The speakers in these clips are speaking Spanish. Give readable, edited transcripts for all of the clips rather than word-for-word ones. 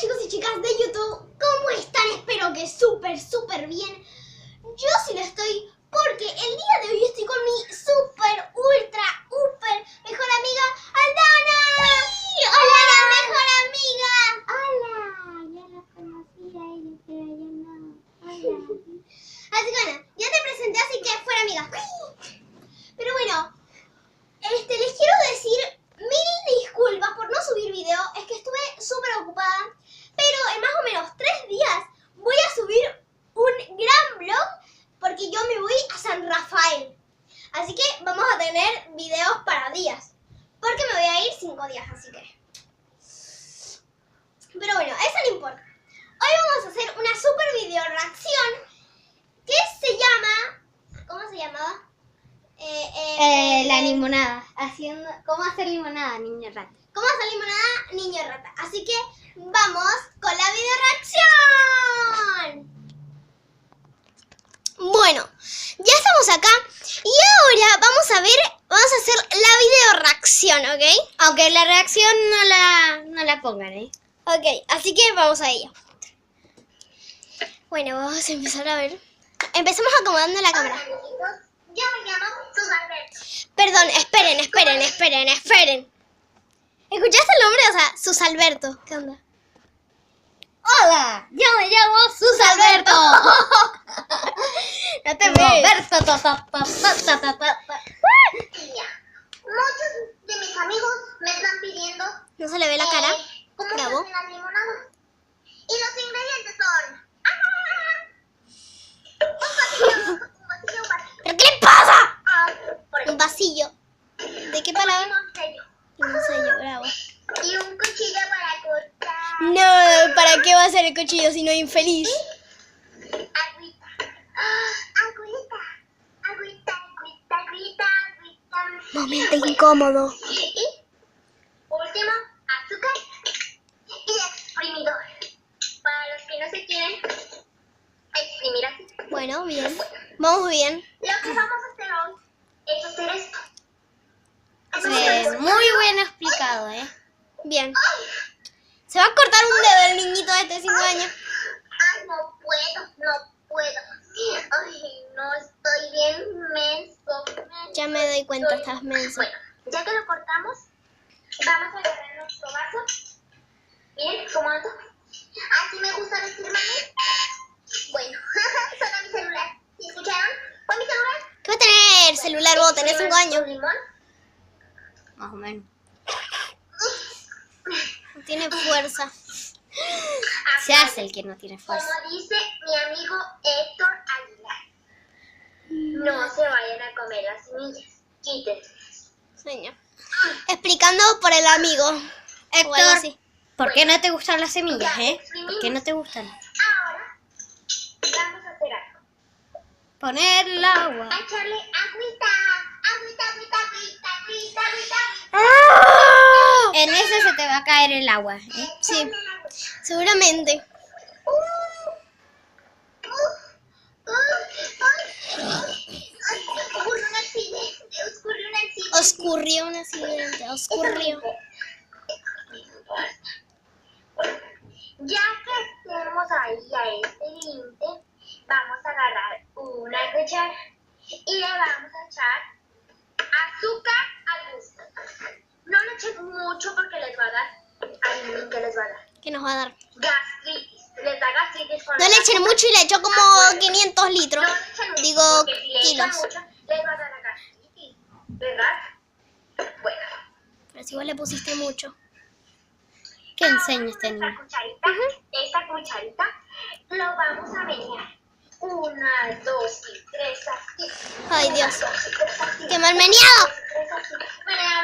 chicos y chicas de YouTube, ¿cómo están? Espero que súper bien. Yo sí lo estoy porque el día de hoy estoy con mi súper, ultra, mejor amiga, Aldana. ¡Sí! ¡Hola, mejor amiga! Hola, ya la conocí a ella, pero yo no. Hola. Así que bueno, ya te presenté, así que fuera amiga. Pero bueno, les quiero decir mil disculpas por no subir video. Es que estuve súper ocupada, pero en más o menos 3 días voy a subir un gran vlog porque yo me voy a San Rafael. Así que vamos a tener videos para días, porque me voy a ir 5 días, así que... Pero bueno, eso no importa. Hoy vamos a hacer una super video reacción que se llama... ¿Cómo se llamaba? La limonada. ¿Cómo hacer limonada, niño rata? ¿Cómo hacer limonada, niño rata? Así que vamos con la video reacción. Bueno, ya estamos acá y ahora vamos a hacer la video reacción, ¿ok? Aunque la reacción no la pongan, ¿eh? Ok, así que vamos a ello. Bueno, vamos a empezar a ver. Empecemos acomodando la cámara. Yo me llamo Susalberto. Perdón, esperen. ¿Escuchaste el nombre? O sea, Susalberto. ¿Qué onda? Hola, yo me llamo Susalberto. No te ves. Muchos de mis amigos me están pidiendo ¿No se le ve la cara? cómo se Bravo. hace la limonada. Y los ingredientes son un vasito. ¿Pero qué le pasa? Por Un ejemplo, vasillo. ¿De qué palabra? un sello. Un sello, bravo. Y un cuchillo para cortar. No, ¿para qué va a ser el cuchillo si no es infeliz? Agüita. Agüita. Momento incómodo. Y último, azúcar y exprimidor. Para los que no se quieren exprimir así. Bueno, bien. Vamos bien. Lo que vamos a hacer hoy es hacer esto. Muy bien explicado, ¿eh? Bien. Se va a cortar un dedo el niñito de 5 años. Ay, no puedo. Ay, no estoy bien menso. Ya me doy cuenta, estás menso. Bueno, ya que lo cortamos, vamos a agarrar nuestro vaso. Bien, como ando. Así me gusta vestirme. Bueno, suena mi celular. ¿Sí escucharon? ¿Fue mi celular? ¿Qué va a tener celular vos? Tenés 5 años. ¿Un limón? Más o menos. No tiene fuerza. Se hace el que no tiene fuerza. Como dice mi amigo Héctor Aguilar, no se vayan a comer las semillas. Quítense. Señor. Explicando por el amigo. O algo Héctor, así. ¿por qué no te gustan las semillas, ¿Por qué no te gustan? Ahora vamos a hacer algo. Poner el agua. A echarle agüita. En ese se te va a caer el agua, Sí, seguramente. Ocurrió un accidente. Oscurrió. Ya que estemos ahí a este límite, vamos a agarrar una cuchara y le vamos a echar azúcar al gusto. No le echen mucho porque les va a dar, adivinen qué les va a dar. ¿Qué nos va a dar? Gastritis. Les da gastritis con No le echen mucho y le echó como 500 litros. No le echen mucho, Digo, porque si le echan kilos. mucho, les va a dar la gastritis, ¿verdad? Bueno. Pero si vos le pusiste mucho. ¿Qué enseña este Esta niño? cucharita lo vamos a menear. 1, 2 y 3 así. Ay, Dios. 1, 2 y 3 así. ¡Qué mal meneado! 3 así. Menea.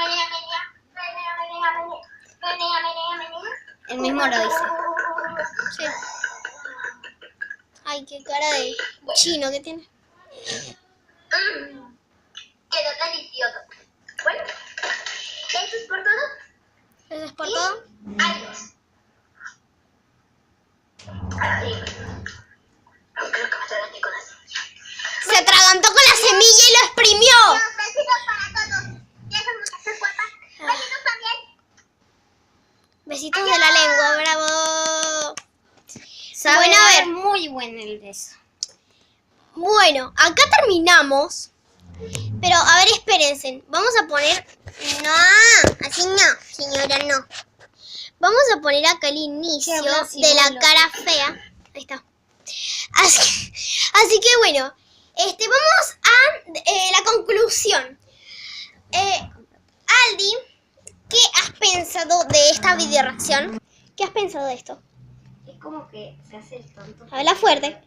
El mismo lo dice. Sí. Ay, qué cara de chino que tiene. Quedó delicioso. Bueno, eso es por todo. ¿Eso es por todo? Adiós. Adiós. No creo que me atragante con la semilla. Se atragantó con la semilla y lo exprimió. Besitos para todos. Ya son muchas cuerpas. Besitos también. Besitos de la lengua, bravo. Sabe Bueno, a ver. muy bueno el beso. Bueno, acá terminamos. Pero, a ver, espérense. Vamos a poner... No, así no, señora, no. Vamos a poner acá el inicio Sí, habla así, de la habla. cara fea. Ahí está. Así que, bueno. Vamos a la conclusión. Aldi, ¿qué has pensado de esta video reacción? ¿Qué has pensado de esto? Es como que se hace el tonto. Habla fuerte.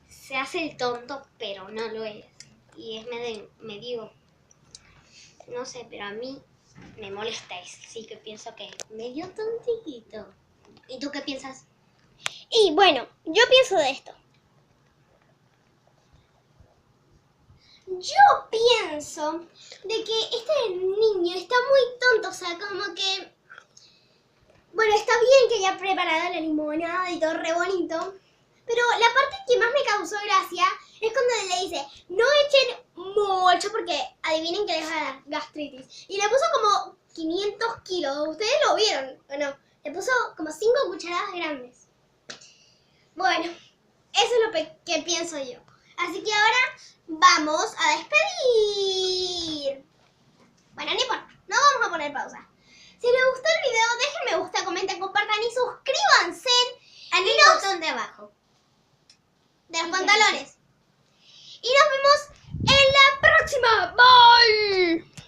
Se hace el tonto, pero no lo es. Y es medio, no sé, pero a mí me molesta eso. Sí que pienso que es medio tontito. ¿Y tú qué piensas? Y bueno, yo pienso de esto. Yo pienso de que este niño está muy tonto, o sea, como que... Bueno, está bien que haya preparado la limonada y todo re bonito, pero la parte que más me causó gracia es cuando le dice, no echen mucho porque adivinen que les va a dar gastritis. Y le puso como 500 kilos, ¿ustedes lo vieron o no? Le puso como 5 cucharadas grandes. Bueno, eso es lo que pienso yo. Así que ahora vamos a despedir. Bueno, no importa, no vamos a poner pausa. Si les gustó el video, dejen me gusta, comenten, compartan y suscríbanse En el botón de abajo. de los pantalones. Y nos vemos en la próxima. Bye.